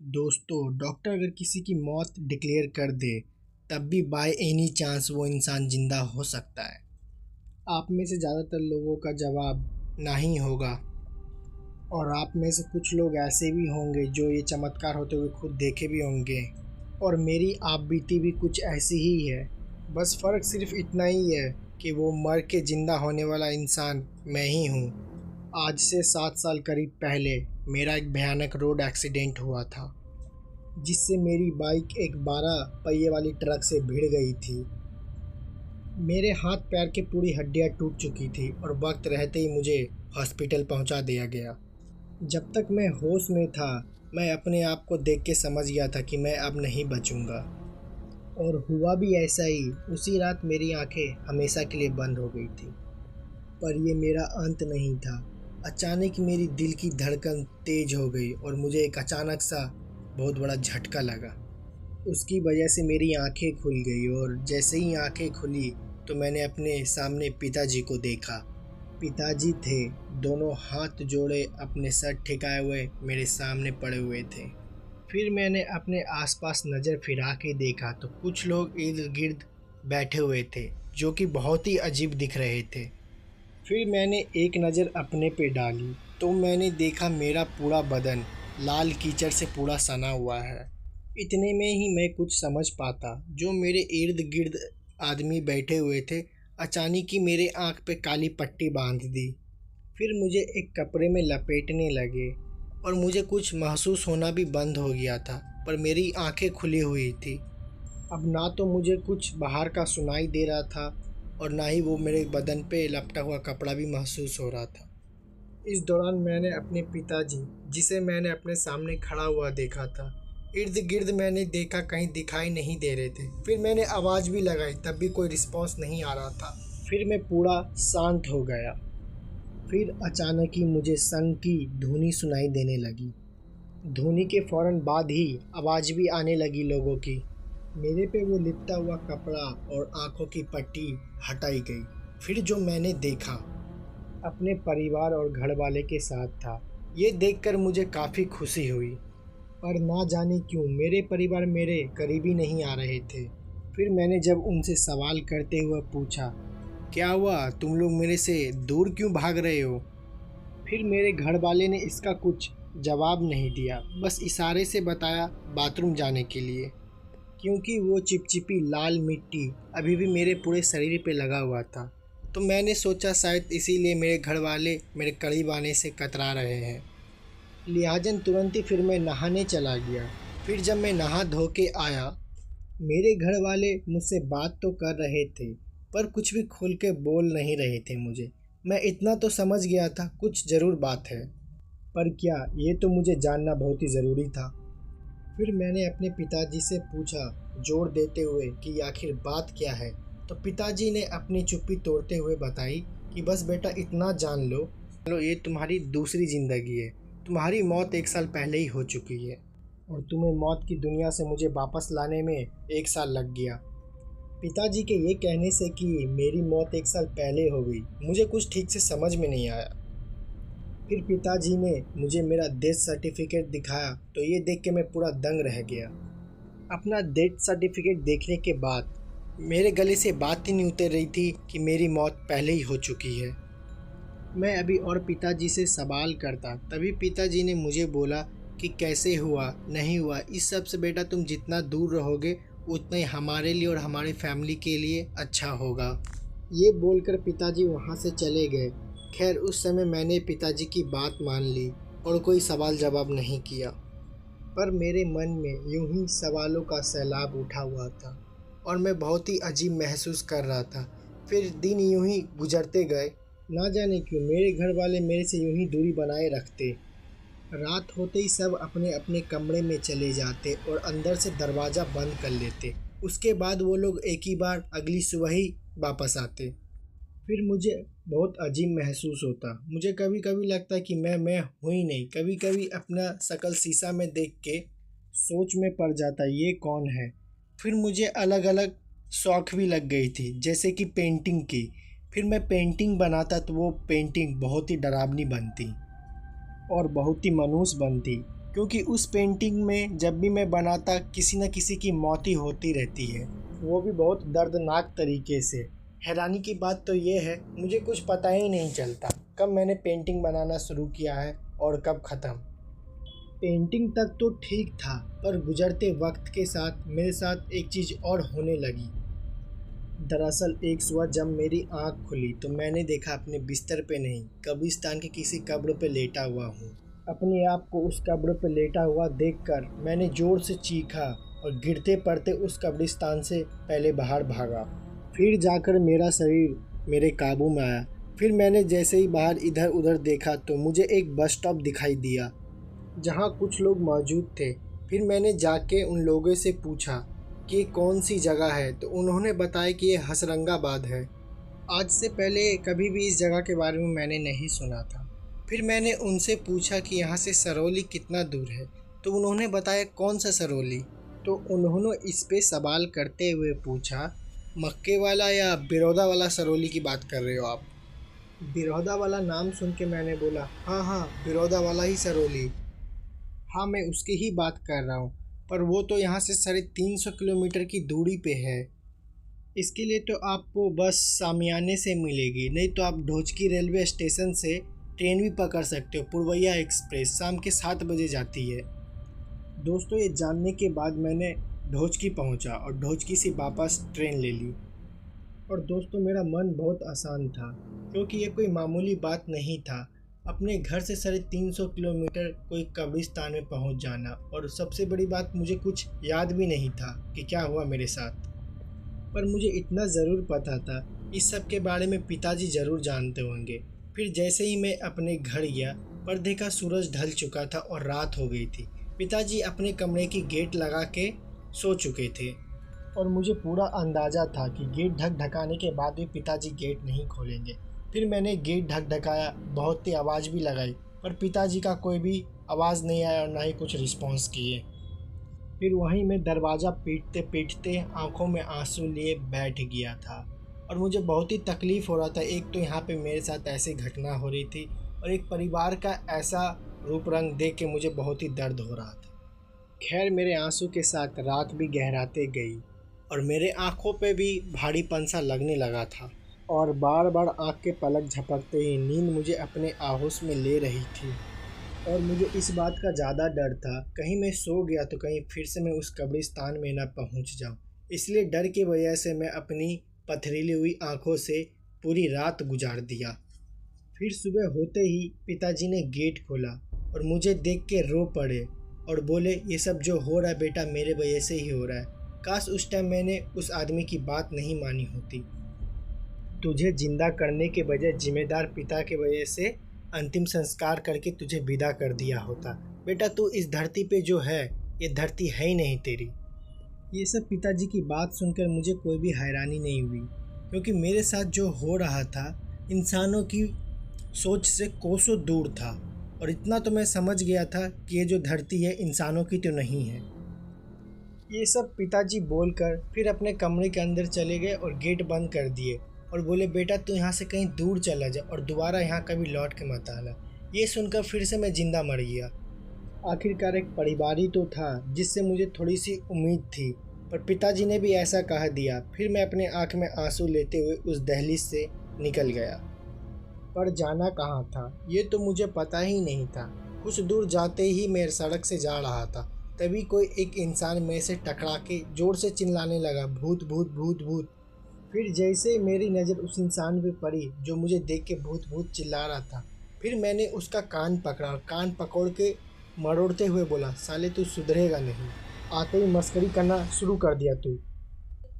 दोस्तों, डॉक्टर अगर किसी की मौत डिक्लेयर कर दे तब भी बाय एनी चांस वो इंसान जिंदा हो सकता है। आप में से ज़्यादातर लोगों का जवाब नहीं होगा और आप में से कुछ लोग ऐसे भी होंगे जो ये चमत्कार होते हुए खुद देखे भी होंगे। और मेरी आप बीती भी कुछ ऐसी ही है। बस फ़र्क सिर्फ इतना ही है कि वो मर के ज़िंदा होने वाला इंसान मैं ही हूँ। आज से 7 साल करीब पहले मेरा एक भयानक रोड एक्सीडेंट हुआ था, जिससे मेरी बाइक एक 12 पहिए वाली ट्रक से भिड़ गई थी। मेरे हाथ पैर की पूरी हड्डियां टूट चुकी थी और वक्त रहते ही मुझे हॉस्पिटल पहुंचा दिया गया। जब तक मैं होश में था, मैं अपने आप को देख के समझ गया था कि मैं अब नहीं बचूंगा। और हुआ भी ऐसा ही। उसी रात मेरी आंखें हमेशा के लिए बंद हो गई थी। पर ये मेरा अंत नहीं था। अचानक मेरी दिल की धड़कन तेज हो गई और मुझे एक अचानक सा बहुत बड़ा झटका लगा। उसकी वजह से मेरी आंखें खुल गई और जैसे ही आंखें खुली तो मैंने अपने सामने पिताजी को देखा। पिताजी थे, दोनों हाथ जोड़े अपने सर ठिकाए हुए मेरे सामने पड़े हुए थे। फिर मैंने अपने आसपास नज़र फिरा के देखा तो कुछ लोग इर्द गिर्द बैठे हुए थे, जो कि बहुत ही अजीब दिख रहे थे। फिर मैंने एक नज़र अपने पे डाली तो मैंने देखा मेरा पूरा बदन लाल कीचड़ से पूरा सना हुआ है। इतने में ही मैं कुछ समझ पाता, जो मेरे इर्द गिर्द आदमी बैठे हुए थे अचानक ही मेरे आँख पे काली पट्टी बांध दी। फिर मुझे एक कपड़े में लपेटने लगे और मुझे कुछ महसूस होना भी बंद हो गया था, पर मेरी आंखें खुली हुई थी। अब ना तो मुझे कुछ बाहर का सुनाई दे रहा था और ना ही वो मेरे बदन पे लपटा हुआ कपड़ा भी महसूस हो रहा था। इस दौरान मैंने अपने पिताजी, जिसे मैंने अपने सामने खड़ा हुआ देखा था, इर्द गिर्द मैंने देखा कहीं दिखाई नहीं दे रहे थे। फिर मैंने आवाज़ भी लगाई, तब भी कोई रिस्पॉन्स नहीं आ रहा था। फिर मैं पूरा शांत हो गया। फिर अचानक ही मुझे संग की धुनी सुनाई देने लगी। धुनी के फौरन बाद ही आवाज़ भी आने लगी लोगों की। मेरे पे वो लिपटा हुआ कपड़ा और आंखों की पट्टी हटाई गई। फिर जो मैंने देखा अपने परिवार और घर वाले के साथ था। ये देखकर मुझे काफ़ी खुशी हुई, पर ना जाने क्यों मेरे परिवार मेरे करीबी नहीं आ रहे थे। फिर मैंने जब उनसे सवाल करते हुए पूछा, क्या हुआ, तुम लोग मेरे से दूर क्यों भाग रहे हो? फिर मेरे घर वाले ने इसका कुछ जवाब नहीं दिया, बस इशारे से बताया बाथरूम जाने के लिए, क्योंकि वो चिपचिपी लाल मिट्टी अभी भी मेरे पूरे शरीर पे लगा हुआ था। तो मैंने सोचा शायद इसीलिए मेरे घर वाले मेरे करीब आने से कतरा रहे हैं। लिहाजन तुरंत ही फिर मैं नहाने चला गया। फिर जब मैं नहा धो के आया, मेरे घर वाले मुझसे बात तो कर रहे थे, पर कुछ भी खुल के बोल नहीं रहे थे मुझे। मैं इतना तो समझ गया था कुछ ज़रूर बात है, पर क्या, ये तो मुझे जानना बहुत ही ज़रूरी था। फिर मैंने अपने पिताजी से पूछा, जोर देते हुए कि आखिर बात क्या है। तो पिताजी ने अपनी चुप्पी तोड़ते हुए बताई कि बस बेटा इतना जान लो, ये तुम्हारी दूसरी ज़िंदगी है। तुम्हारी मौत 1 साल पहले ही हो चुकी है और तुम्हें मौत की दुनिया से मुझे वापस लाने में 1 साल लग गया। पिताजी के ये कहने से कि मेरी मौत 1 साल पहले हो गई, मुझे कुछ ठीक से समझ में नहीं आया। फिर पिताजी ने मुझे मेरा डेथ सर्टिफिकेट दिखाया तो ये देख के मैं पूरा दंग रह गया। अपना डेथ सर्टिफिकेट देखने के बाद मेरे गले से बात ही नहीं उतर रही थी कि मेरी मौत पहले ही हो चुकी है। मैं अभी और पिताजी से सवाल करता, तभी पिताजी ने मुझे बोला कि कैसे हुआ नहीं हुआ, इस सब से बेटा तुम जितना दूर रहोगे उतना ही हमारे लिए और हमारी फैमिली के लिए अच्छा होगा। ये बोलकर पिताजी वहाँ से चले गए। खैर, उस समय मैंने पिताजी की बात मान ली और कोई सवाल जवाब नहीं किया। पर मेरे मन में यूं ही सवालों का सैलाब उठा हुआ था और मैं बहुत ही अजीब महसूस कर रहा था। फिर दिन यूं ही गुजरते गए। ना जाने क्यों मेरे घर वाले मेरे से यूं ही दूरी बनाए रखते। रात होते ही सब अपने अपने कमरे में चले जाते और अंदर से दरवाज़ा बंद कर लेते। उसके बाद वो लोग एक ही बार अगली सुबह ही वापस आते। फिर मुझे बहुत अजीब महसूस होता। मुझे कभी कभी लगता कि मैं हूँ ही नहीं। कभी कभी अपना शक्ल शीशा में देख के सोच में पड़ जाता ये कौन है। फिर मुझे अलग अलग शौक भी लग गई थी, जैसे कि पेंटिंग की। फिर मैं पेंटिंग बनाता तो वो पेंटिंग बहुत ही डरावनी बनती और बहुत ही मनहूस बनती, क्योंकि उस पेंटिंग में जब भी मैं बनाता किसी न किसी की मौत ही होती रहती है, वो भी बहुत दर्दनाक तरीके से। हैरानी की बात तो ये है, मुझे कुछ पता ही नहीं चलता कब मैंने पेंटिंग बनाना शुरू किया है और कब ख़त्म। पेंटिंग तक तो ठीक था, पर गुजरते वक्त के साथ मेरे साथ एक चीज़ और होने लगी। दरअसल एक सुबह जब मेरी आंख खुली तो मैंने देखा अपने बिस्तर पे नहीं, कब्रिस्तान के किसी कब्र पे लेटा हुआ हूँ। अपने आप को उस कब्र पे लेटा हुआ देखकर मैंने ज़ोर से चीखा और गिरते पड़ते उस कब्रिस्तान से पहले बाहर भागा। फिर जाकर मेरा शरीर मेरे काबू में आया। फिर मैंने जैसे ही बाहर इधर उधर देखा तो मुझे एक बस स्टॉप दिखाई दिया जहाँ कुछ लोग मौजूद थे। फिर मैंने जाके उन लोगों से पूछा कि कौन सी जगह है, तो उन्होंने बताया कि ये हसरंगाबाद है। आज से पहले कभी भी इस जगह के बारे में मैंने नहीं सुना था। फिर मैंने उनसे पूछा कि यहाँ से सरौली कितना दूर है, तो उन्होंने बताया कौन सा सरौली। तो उन्होंने इस पे सवाल करते हुए पूछा, मक्के वाला या बिरौदा वाला सरौली की बात कर रहे हो आप? बिरौदा वाला नाम सुन के मैंने बोला, हाँ हाँ, बिरौदा वाला ही सरौली। हाँ, मैं उसकी ही बात कर रहा हूँ, पर वो तो यहाँ से 350 किलोमीटर की दूरी पे है। इसके लिए तो आपको बस सामियाने से मिलेगी, नहीं तो आप ढोचकी रेलवे स्टेशन से ट्रेन भी पकड़ सकते हो। पूर्वैया एक्सप्रेस शाम के 7 बजे जाती है। दोस्तों, ये जानने के बाद मैंने ढोचकी पहुँचा और ढोचकी से वापस ट्रेन ले ली। और दोस्तों, मेरा मन बहुत आसान था, क्योंकि ये कोई मामूली बात नहीं था अपने घर से 350 किलोमीटर कोई कब्रिस्तान में पहुंच जाना। और सबसे बड़ी बात, मुझे कुछ याद भी नहीं था कि क्या हुआ मेरे साथ। पर मुझे इतना ज़रूर पता था, इस सब के बारे में पिताजी ज़रूर जानते होंगे। फिर जैसे ही मैं अपने घर गया, पर देखा सूरज ढल चुका था और रात हो गई थी। पिताजी अपने कमरे की गेट लगा के सो चुके थे और मुझे पूरा अंदाज़ा था कि गेट ढकढकाने के बाद भी पिताजी गेट नहीं खोलेंगे। फिर मैंने गेट ढकढकाया, बहुत ही आवाज़ भी लगाई, पर पिताजी का कोई भी आवाज़ नहीं आया और ना ही कुछ रिस्पॉन्स किए। फिर वहीं मैं दरवाज़ा पीटते पीटते आंखों में आंसू लिए बैठ गया था और मुझे बहुत ही तकलीफ़ हो रहा था। एक तो यहाँ पे मेरे साथ ऐसी घटना हो रही थी और एक परिवार का ऐसा रूप रंग देख के मुझे बहुत ही दर्द हो रहा था। खैर, मेरे आंसू के साथ रात भी गहराते गई और मेरे आंखों पे भी भारीपन सा लगने लगा था और बार बार आँख के पलक झपकते ही नींद मुझे अपने आहोश में ले रही थी। और मुझे इस बात का ज़्यादा डर था, कहीं मैं सो गया तो कहीं फिर से मैं उस कब्रिस्तान में ना पहुंच जाऊं। इसलिए डर की वजह से मैं अपनी पथरीली हुई आंखों से पूरी रात गुजार दिया। फिर सुबह होते ही पिताजी ने गेट खोला और मुझे देख के रो पड़े और बोले, ये सब जो हो रहा है बेटा मेरे वजह से ही हो रहा है। काश उस टाइम मैंने उस आदमी की बात नहीं मानी होती। तुझे जिंदा करने के बजाय जिम्मेदार पिता के वजह से अंतिम संस्कार करके तुझे विदा कर दिया होता। बेटा, तू इस धरती पे जो है, ये धरती है ही नहीं तेरी। ये सब पिताजी की बात सुनकर मुझे कोई भी हैरानी नहीं हुई, क्योंकि मेरे साथ जो हो रहा था इंसानों की सोच से कोसों दूर था। और इतना तो मैं समझ गया था कि ये जो धरती है इंसानों की तो नहीं है। ये सब पिताजी बोलकर फिर अपने कमरे के अंदर चले गए और गेट बंद कर दिए और बोले, बेटा तू यहाँ से कहीं दूर चला जा और दोबारा यहाँ कभी लौट के मत आना। ये सुनकर फिर से मैं जिंदा मर गया। आखिरकार एक परिवार ही तो था जिससे मुझे थोड़ी सी उम्मीद थी, पर पिताजी ने भी ऐसा कह दिया। फिर मैं अपने आँख में आंसू लेते हुए उस दहलीज से निकल गया। पर जाना कहाँ था ये तो मुझे पता ही नहीं था। कुछ दूर जाते ही मैं सड़क से जा रहा था, तभी कोई एक इंसान मेरे से टकरा के जोर से चिल्लाने लगा, भूत भूत भूत भूत। फिर जैसे मेरी नज़र उस इंसान पे पड़ी जो मुझे देख के भूत भूत चिल्ला रहा था, फिर मैंने उसका कान पकड़ा और कान पकड़ के मरोड़ते हुए बोला, साले तू सुधरेगा नहीं। आते ही मस्करी करना शुरू कर दिया तू।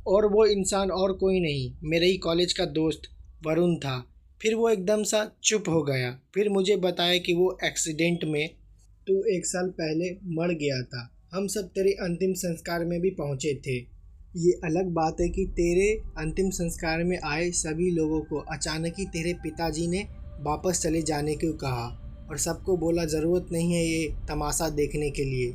और वो इंसान और कोई नहीं, मेरे ही कॉलेज का दोस्त वरुण था। फिर वो एकदम सा चुप हो गया। फिर मुझे बताया कि वो एक्सीडेंट में तू 1 साल पहले मर गया था। हम सब तेरे अंतिम संस्कार में भी पहुँचे थे। ये अलग बात है कि तेरे अंतिम संस्कार में आए सभी लोगों को अचानक ही तेरे पिताजी ने वापस चले जाने को कहा और सबको बोला ज़रूरत नहीं है ये तमाशा देखने के लिए,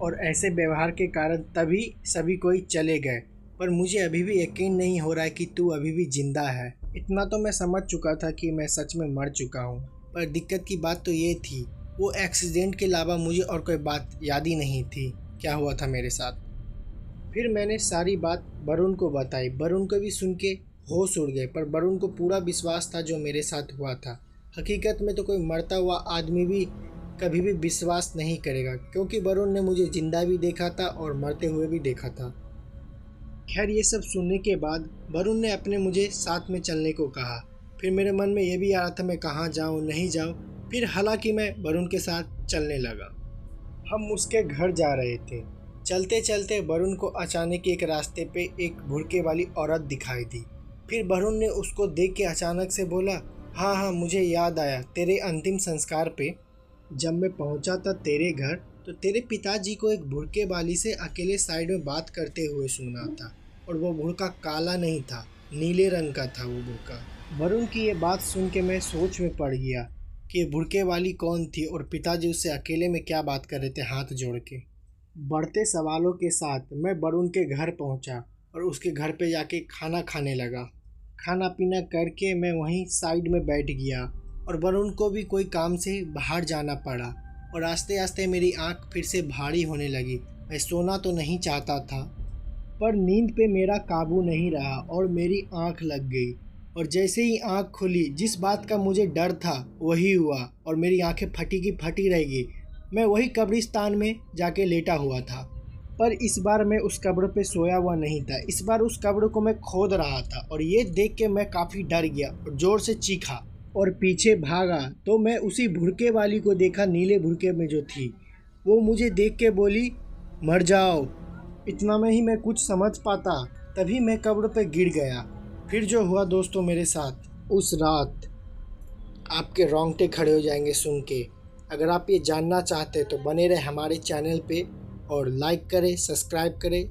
और ऐसे व्यवहार के कारण तभी सभी कोई चले गए। पर मुझे अभी भी यकीन नहीं हो रहा है कि तू अभी भी ज़िंदा है। इतना तो मैं समझ चुका था कि मैं सच में मर चुका हूँ, पर दिक्कत की बात तो ये थी वो एक्सीडेंट के अलावा मुझे और कोई बात याद ही नहीं थी क्या हुआ था मेरे साथ। फिर मैंने सारी बात वरुण को बताई। वरुण को भी सुन के होश उड़ गए, पर वरुण को पूरा विश्वास था जो मेरे साथ हुआ था। हकीकत में तो कोई मरता हुआ आदमी भी कभी भी विश्वास नहीं करेगा, क्योंकि वरुण ने मुझे जिंदा भी देखा था और मरते हुए भी देखा था। खैर, ये सब सुनने के बाद वरुण ने अपने मुझे साथ में चलने को कहा। फिर मेरे मन में ये भी आ रहा था मैं कहाँ जाऊँ नहीं जाऊँ। फिर हालांकि मैं वरुण के साथ चलने लगा। हम उसके घर जा रहे थे। चलते चलते वरुण को अचानक एक रास्ते पे एक भुड़के वाली औरत दिखाई दी। फिर वरुण ने उसको देख के अचानक से बोला, हाँ हाँ मुझे याद आया, तेरे अंतिम संस्कार पे जब मैं पहुंचा था तेरे घर, तो तेरे पिताजी को एक भुड़के वाली से अकेले साइड में बात करते हुए सुना था। और वो भुड़का काला नहीं था, नीले रंग का था वो भुड़का। वरुण की ये बात सुन के मैं सोच में पड़ गया कि ये भुड़के वाली कौन थी और पिताजी उससे अकेले में क्या बात कर रहे थे हाथ जोड़ के। बढ़ते सवालों के साथ मैं वरुण के घर पहुंचा और उसके घर पे जाके खाना खाने लगा। खाना पीना करके मैं वहीं साइड में बैठ गया और वरुण को भी कोई काम से बाहर जाना पड़ा। और आस्ते आस्ते मेरी आंख फिर से भारी होने लगी। मैं सोना तो नहीं चाहता था, पर नींद पे मेरा काबू नहीं रहा और मेरी आंख लग गई। और जैसे ही आंख खुली, जिस बात का मुझे डर था वही हुआ और मेरी आंखें फटी की फटी रह गई। मैं वही कब्रिस्तान में जाके लेटा हुआ था, पर इस बार मैं उस कब्र पे सोया हुआ नहीं था। इस बार उस कब्र को मैं खोद रहा था और ये देख के मैं काफ़ी डर गया और ज़ोर से चीखा और पीछे भागा तो मैं उसी भुड़के वाली को देखा, नीले भुड़के में जो थी। वो मुझे देख के बोली, मर जाओ। इतना में ही मैं कुछ समझ पाता, तभी मैं कब्र पे गिर गया। फिर जो हुआ दोस्तों मेरे साथ उस रात, आपके रोंगटे खड़े हो जाएंगे सुन के। अगर आप ये जानना चाहते तो बने रहे हमारे चैनल पे और लाइक करें, सब्सक्राइब करें,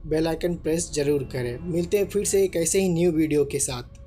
बेल आइकन प्रेस ज़रूर करें। मिलते हैं फिर से एक ऐसे ही न्यू वीडियो के साथ।